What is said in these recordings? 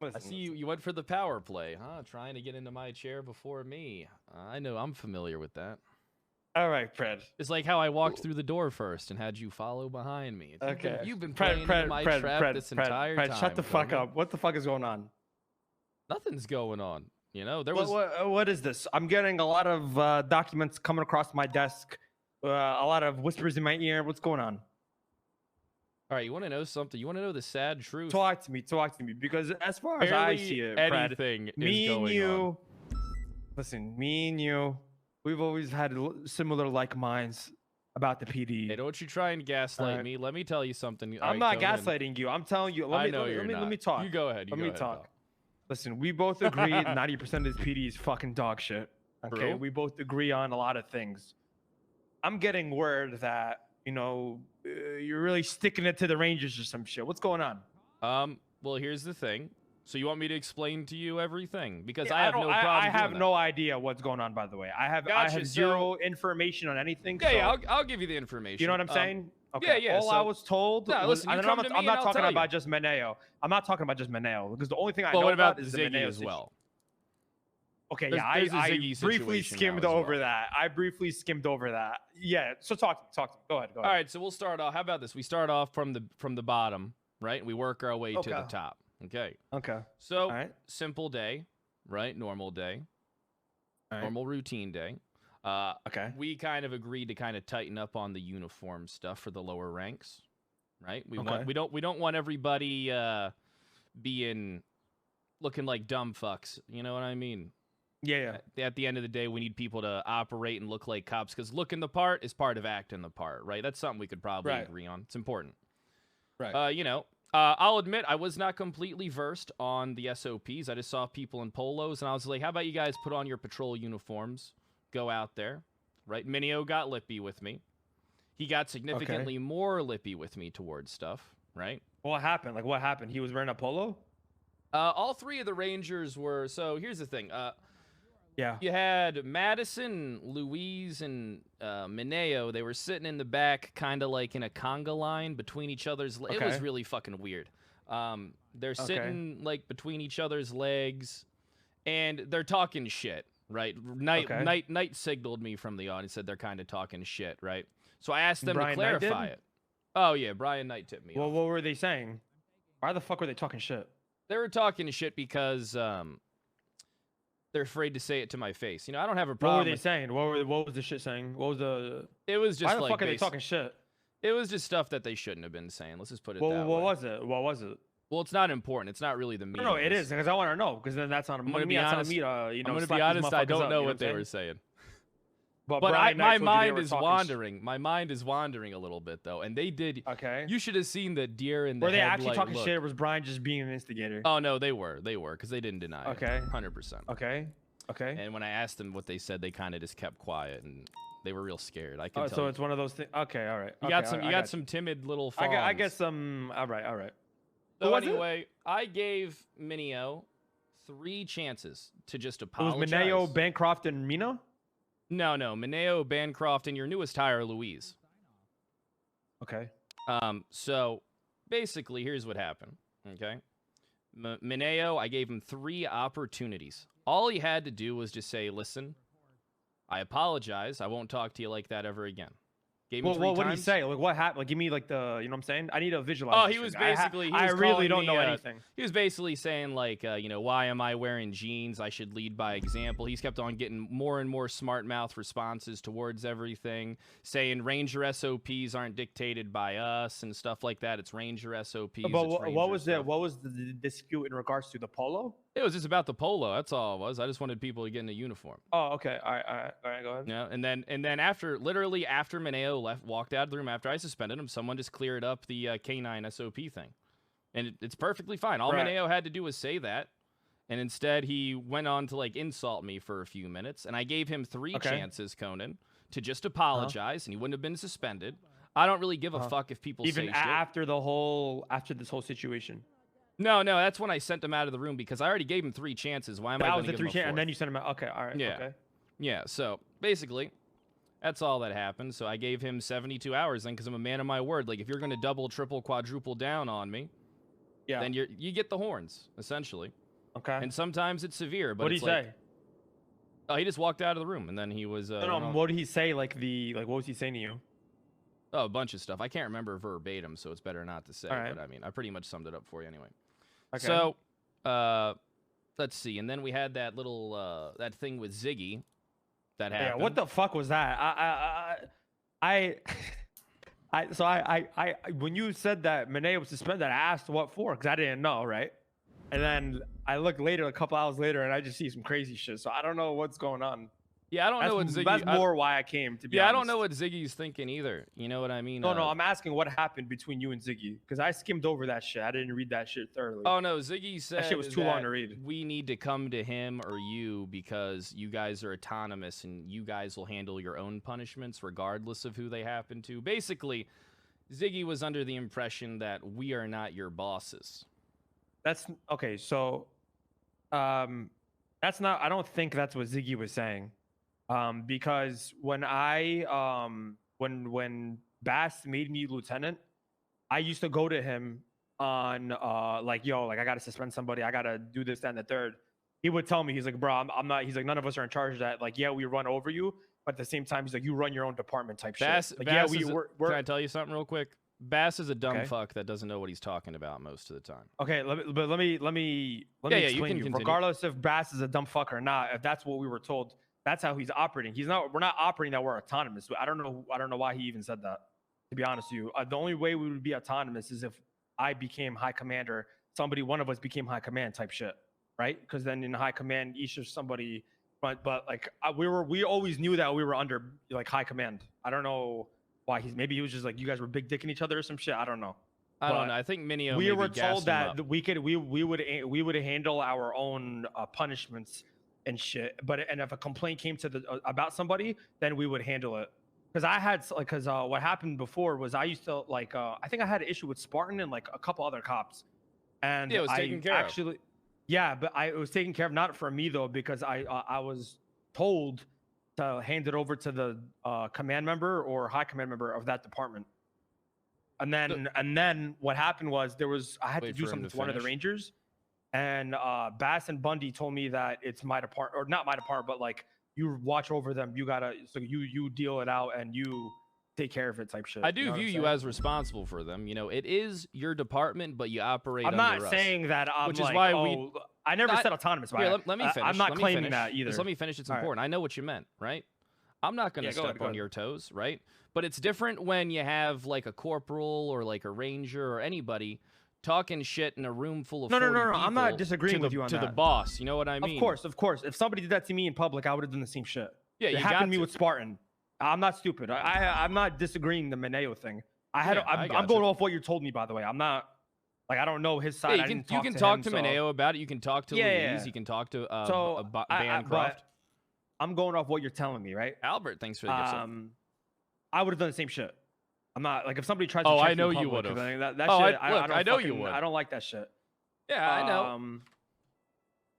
I see you went for the power play, huh? Trying to get into my chair before me. I know, I'm familiar with that. All right, Pred. It's like how I walked through the door first and had you follow behind me. Okay. You've been playing into my trap this entire time. Shut the fuck up. What the fuck is going on? Nothing's going on. You know, what is this? I'm getting a lot of documents coming across my desk. A lot of whispers in my ear. What's going on? All right, you want to know something? You want to know the sad truth? Talk to me. Because as far as I see it, anything me is and going you, on. listen, me and you, we've always had similar like minds about the PD. Hey, don't you try and gaslight me. Let me tell you something. I'm not gaslighting you. I'm telling you. Let me talk. You go ahead. Let me talk. Listen, we both agree 90% of this PD is fucking dog shit. Okay, we both agree on a lot of things. I'm getting word that, you know, you're really sticking it to the Rangers or some shit. What's going on? Well, here's the thing. So you want me to explain to you everything? Because yeah, I have no problem. I have no idea what's going on, by the way. I have zero information on anything. Yeah, I'll give you the information. You know what I'm saying? Okay. Yeah. I was told. No, listen, I'm not talking about just Mineo. I'm not talking about just Mineo because the only thing I know about is the Mineo as well. Okay, I briefly skimmed over that. I briefly skimmed over that. Yeah, so talk to me. Go ahead. All right, so we'll start off. How about this? We start off from the bottom, right? And we work our way to the top. Okay. So, simple day, right? Normal day. Normal routine day. We kind of agreed to kind of tighten up on the uniform stuff for the lower ranks, right? We don't want everybody looking like dumb fucks. You know what I mean? Yeah. At the end of the day, we need people to operate and look like cops because looking the part is part of acting the part, right? That's something we could probably agree on. It's important. Right. You know, I'll admit I was not completely versed on the SOPs. I just saw people in polos, and I was like, how about you guys put on your patrol uniforms, go out there, right? Mineo got lippy with me. He got significantly more lippy with me towards stuff, right? What happened? Like, what happened? He was wearing a polo? All three of the Rangers were... So, here's the thing. Yeah. You had Madison, Louise, and Mineo. They were sitting in the back, kind of like in a conga line between each other's... It was really fucking weird. They're sitting, like, between each other's legs, and they're talking shit, right? Knight signaled me from the audience, said they're kind of talking shit, right? So I asked them to clarify it. Oh, yeah, Brian Knight tipped me off. What were they saying? Why the fuck were they talking shit? They were talking shit because... they're afraid to say it to my face. You know, I don't have a problem. What were they saying? What was the shit saying? What was the... It was just Why the fuck are they talking shit? It was just stuff that they shouldn't have been saying. Let's just put it that way. What was it? What was it? Well, it's not important. It's not really the meaning. No, it is, because I want to know, because then that's on me. I'm going to be honest, I don't know what they were saying. But my mind is wandering. My mind is wandering a little bit, though. And they did... Okay. You should have seen the deer in the Were they actually talking shit, or was Brian just being an instigator? Oh, no, they were, because they didn't deny it. 100%. Okay. And when I asked them what they said, they kind of just kept quiet, and they were real scared. I can tell. So it's one of those things. Okay, all right. You got some timid little fawns. I get some. All right. So anyway, I gave Mineo 3 chances to just apologize. It was Mineo, Bancroft, and Mina? No, Mineo, Bancroft, and your newest hire, Louise. Okay. So basically, here's what happened. Okay. Mineo, I gave him 3 opportunities. All he had to do was just say, listen, I apologize. I won't talk to you like that ever again. Gave me 3 times. What did he say? Like, what happened? Like, give me, like, the, you know what I'm saying? I need to visualize. Oh, he was basically... I really don't know anything. He was basically saying, like, you know, why am I wearing jeans? I should lead by example. He's kept on getting more and more smart mouth responses towards everything, saying Ranger SOPs aren't dictated by us and stuff like that. It's Ranger SOPs. But what was the dispute in regards to the polo? It was just about the polo. That's all it was. I just wanted people to get in a uniform. Oh, okay. All right. Go ahead. Yeah, and then after Mineo walked out of the room after I suspended him, someone just cleared up the K9 SOP thing, and it's perfectly fine. All Mineo had to do was say that, and instead he went on to like insult me for a few minutes, and I gave him 3 chances, Conan, to just apologize, and he wouldn't have been suspended. I don't really give a fuck if people even say after this whole situation. No, that's when I sent him out of the room because I already gave him 3 chances. Why am I going to give him a 4th? And then you sent him out. Okay, all right. Yeah. Okay. Yeah, so basically, that's all that happened. So I gave him 72 hours then because I'm a man of my word. Like, if you're going to double, triple, quadruple down on me, then you get the horns, essentially. Okay. And sometimes it's severe, but what did he say? Oh, he just walked out of the room, and then he was. What did he say? What was he saying to you? Oh, a bunch of stuff. I can't remember verbatim, so it's better not to say. Right. But I mean, I pretty much summed it up for you anyway. Okay. So, let's see. And then we had that little that thing with Ziggy that happened. Yeah. What the fuck was that? When you said that Mineo was suspended, I asked what for, because I didn't know, right? And then I look later, a couple hours later, and I just see some crazy shit. So I don't know what's going on. Yeah, I don't know what Ziggy... That's more why I came, to be honest. I don't know what Ziggy's thinking either. You know what I mean? No, I'm asking what happened between you and Ziggy. Because I skimmed over that shit. I didn't read that shit thoroughly. Oh, no, Ziggy said that shit was too long to read. We need to come to him or you because you guys are autonomous and you guys will handle your own punishments regardless of who they happen to. Basically, Ziggy was under the impression that we are not your bosses. That's... Okay, so... that's not... I don't think that's what Ziggy was saying. Because when when Bass made me lieutenant, I used to go to him on I gotta suspend somebody, I gotta do this, that, and the third. He would tell me, he's like, bro, I'm not. He's like, none of us are in charge of that. Like, yeah, we run over you, but at the same time, he's like, you run your own department type shit. Like, Bass can I tell you something real quick? Bass is a dumb fuck that doesn't know what he's talking about most of the time. Okay, let me explain you. Regardless if Bass is a dumb fuck or not, if that's what we were told. That's how he's operating. We're not operating that we're autonomous. I don't know why he even said that, to be honest with you. The only way we would be autonomous is if I became high commander, one of us became high command type shit, right? Because then in high command, each of somebody, but like we always knew that we were under like high command. I don't know why maybe he was just like, you guys were big dicking each other or some shit. I don't know. I don't know. I think Mineo. We were told that we would handle our own punishments and shit, and if a complaint came to about somebody, then we would handle it. Because what happened before was I used to I think I had an issue with Spartan and like a couple other cops, and it was taken care of. Yeah, but it was taken care of, not for me though, because I was told to hand it over to the command member or high command member of that department. And then what happened was I had to do something to one of the Rangers. And Bass and Bundy told me that it's my department, or not my department, but like you watch over them. You deal it out and you take care of it type shit. I do view you as responsible for them. You know, it is your department, but you operate under us. I'm not saying that which is why I never said autonomous. Let me finish. I'm not claiming that either. Just let me finish. It's important. I know what you meant, right? I'm not going to step on your toes, right? But it's different when you have like a corporal or like a ranger or anybody talking shit in a room full of 40 people. I'm not disagreeing with you on that. To the boss, you know what I mean? Of course. If somebody did that to me in public, I would have done the same shit. Yeah, it happened to me with Spartan. I'm not stupid. I'm not disagreeing the Mineo thing. I'm going off what you told me, by the way. I'm not I don't know his side. Yeah, you can talk to Mineo about it. You can talk to Louise. You can talk to Bancroft. I'm going off what you're telling me, right? Albert, thanks for the gift. I would have done the same shit. I'm not if somebody tries to check I know you would have. I know you would. I don't like that shit. Yeah, I know.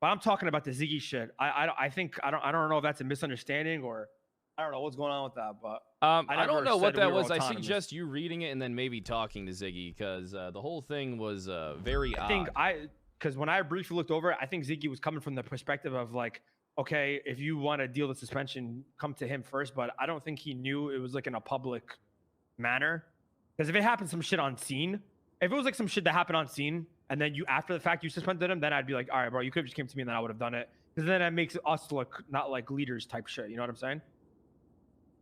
But I'm talking about the Ziggy shit. I think I don't know if that's a misunderstanding or I don't know what's going on with that, but I don't know what that was. I suggest you reading it and then maybe talking to Ziggy because the whole thing was very odd. Because when I briefly looked over it, I think Ziggy was coming from the perspective of like, okay, if you want to deal with suspension, come to him first. But I don't think he knew it was like in a public manner. Because if it happened some shit on scene, if it was like some shit that happened on scene and then you after the fact you suspended him, then I'd be like, all right, bro, you could have just came to me and then I would have done it. Because then that makes us look not like leaders type shit. You know what I'm saying?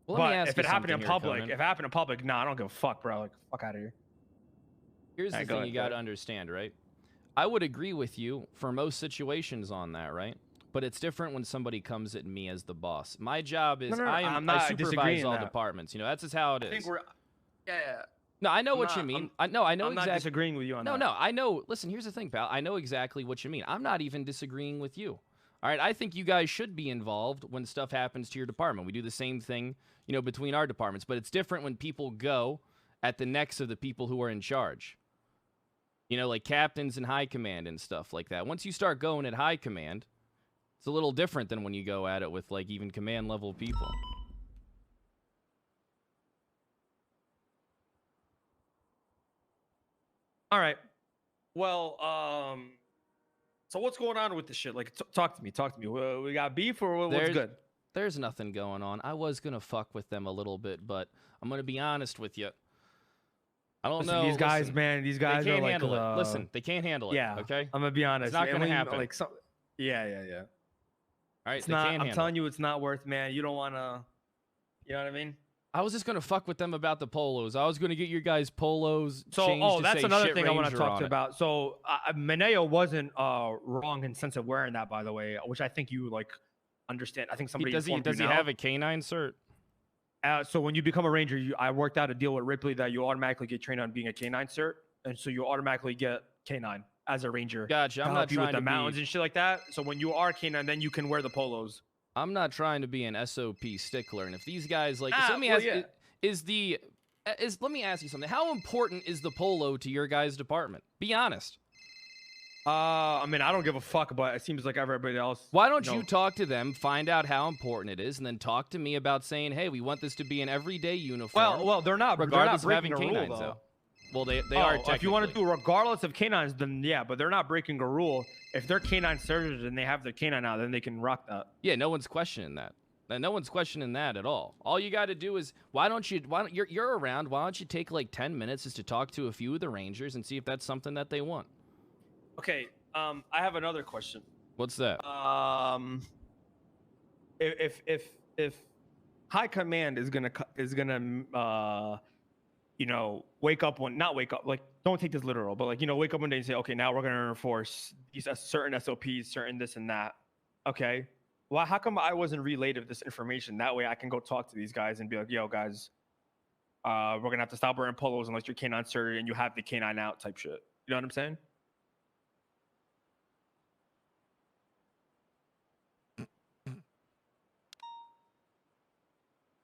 Well, but if it happened in public, nah, I don't give a fuck, bro. Like, fuck out of here. Here's the thing you got to understand, right? I would agree with you for most situations on that, right? But it's different when somebody comes at me as the boss. My job is I supervise all departments. You know, that's just how it is. I think we're No, I know what you mean. I know exactly. I'm not disagreeing with you on that. No, I know. Listen, here's the thing, pal. I know exactly what you mean. I'm not even disagreeing with you. All right, I think you guys should be involved when stuff happens to your department. We do the same thing, you know, between our departments, but it's different when people go at the necks of the people who are in charge. You know, like captains and high command and stuff like that. Once you start going at high command, it's a little different than when you go at it with like even command level people. All right. Well, so what's going on with this shit? Like, talk to me. Talk to me. We got beef or what's good? There's nothing going on. I was gonna fuck with them a little bit, but I'm gonna be honest with you. I don't know. These guys, man. These guys they can't are like, handle it. Listen, they can't handle it. Yeah. Okay. I'm gonna be honest. It's not gonna happen. Like, yeah. All right. It's not. I'm telling you, it's not worth, man. You don't wanna. You know what I mean? I was just gonna fuck with them about the polos. I was gonna get your guys polos. So, that's another thing I want to talk to about. So, Mineo wasn't wrong in sense of wearing that, by the way, which I think you like understand. I think somebody does he have a canine cert? So when you become a ranger, I worked out a deal with Ripley that you automatically get trained on being a canine cert, and so you automatically get canine as a ranger. Gotcha. I'm not trying with the mountains and shit like that. So when you are canine, then you can wear the polos. I'm not trying to be an SOP stickler, and if these guys like, so let me ask you, let me ask you something. How important is the polo to your guys' department? Be honest. I mean, I don't give a fuck, but it seems like everybody else. Why don't you talk to them, find out how important it is, and then talk to me about saying, hey, we want this to be an everyday uniform. Well, they're not. Regardless they're not of having canines, though. Well, they are. If you want to do regardless of canines, then yeah, but they're not breaking a rule. If they're canine surgeons and they have their canine out, then they can rock that. Yeah, no one's questioning that. No one's questioning that at all. All you got to do is, you're around. Why don't you take like 10 minutes just to talk to a few of the Rangers and see if that's something that they want? Okay. I have another question. What's that? If high command is gonna you know, not wake up, like, don't take this literal, but like, you know, wake up one day and say, okay, now we're gonna enforce these certain SOPs, certain this and that. Okay. Well, how come I wasn't relayed of this information? That way I can go talk to these guys and be like, yo, guys, we're gonna have to stop wearing polos unless you're canine certified and you have the canine out type shit. You know what I'm saying?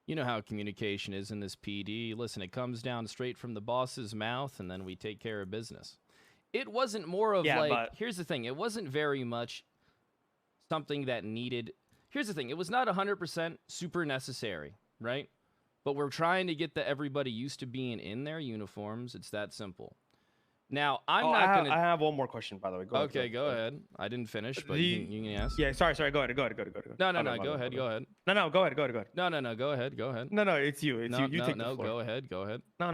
You know how communication is in this PD. Listen, it comes down straight from the boss's mouth, and then we take care of business. It wasn't more of here's the thing. It wasn't very much something that needed. Here's the thing. It was not 100% super necessary, right? But we're trying to get everybody used to being in their uniforms. It's that simple. Now, I'm not going to... I have one more question, by the way. Go ahead. I didn't finish, but you can ask. Yeah, sorry. Go ahead. No, go ahead. No, go ahead. No, go ahead. No, it's you. You take the floor. Go ahead. No.